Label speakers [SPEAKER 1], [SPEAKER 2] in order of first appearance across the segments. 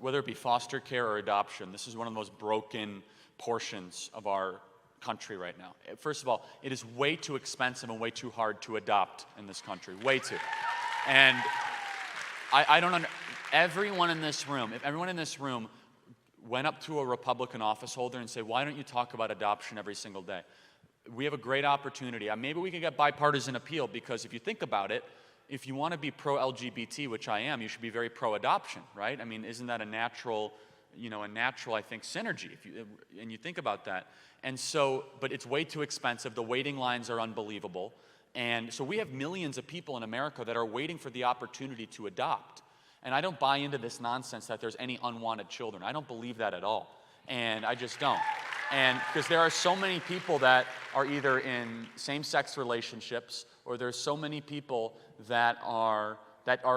[SPEAKER 1] whether it be foster care or adoption, this is one of the most broken portions of our country right now. First of all, it is way too expensive and way too hard to adopt in this country, way too. And I don't under, everyone in this room, if everyone in this room went up to a Republican office holder and say, why don't you talk about adoption every single day? We have a great opportunity. Maybe we can get bipartisan appeal, because if you think about it, if you want to be pro-LGBT, which I am, you should be very pro-adoption, right? I mean, isn't that a natural, I think, synergy, and you think about that. And so, but it's way too expensive. The waiting lines are unbelievable. And so we have millions of people in America that are waiting for the opportunity to adopt. And I don't buy into this nonsense that there's any unwanted children. I don't believe that at all. And I just don't. And because there are so many people that are either in same-sex relationships, or there's so many people that are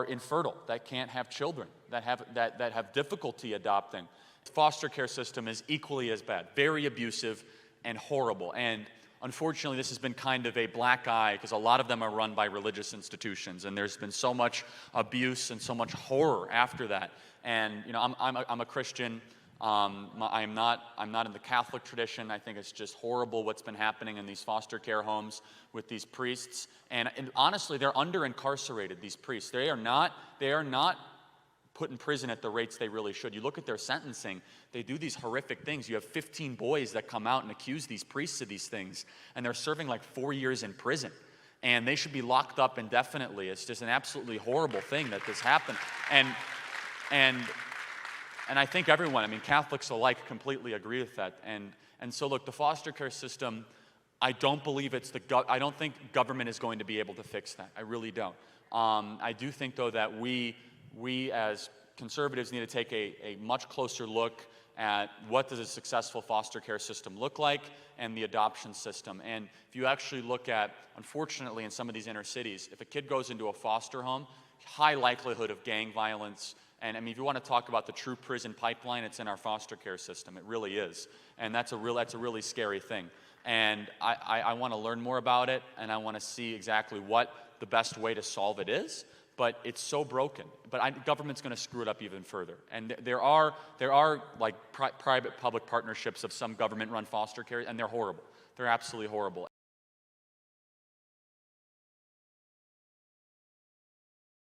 [SPEAKER 1] infertile, that can't have children, that have difficulty adopting. The foster care system is equally as bad, very abusive and horrible. And unfortunately, this has been kind of a black eye, because a lot of them are run by religious institutions, and there's been so much abuse and so much horror after that. And I'm a Christian. I'm not in the Catholic tradition. I think it's just horrible what's been happening in these foster care homes with these priests. And honestly, they're under-incarcerated, these priests. They are not put in prison at the rates they really should. You look at their sentencing, they do these horrific things. You have 15 boys that come out and accuse these priests of these things, and they're serving like 4 years in prison. And they should be locked up indefinitely. It's just an absolutely horrible thing that this happened. And I think everyone, Catholics alike, completely agree with that. And so look, the foster care system, I don't believe I don't think government is going to be able to fix that. I really don't. I do think, though, that we as conservatives need to take a much closer look at what does a successful foster care system look like, and the adoption system. And if you actually look at, unfortunately, in some of these inner cities, if a kid goes into a foster home, high likelihood of gang violence. And if you want to talk about the true prison pipeline, it's in our foster care system. It really is. And that's a really scary thing. And I want to learn more about it, and I want to see exactly what the best way to solve it is. But it's so broken. But government's going to screw it up even further. And there are like private-public partnerships of some government-run foster care, and they're horrible. They're absolutely horrible.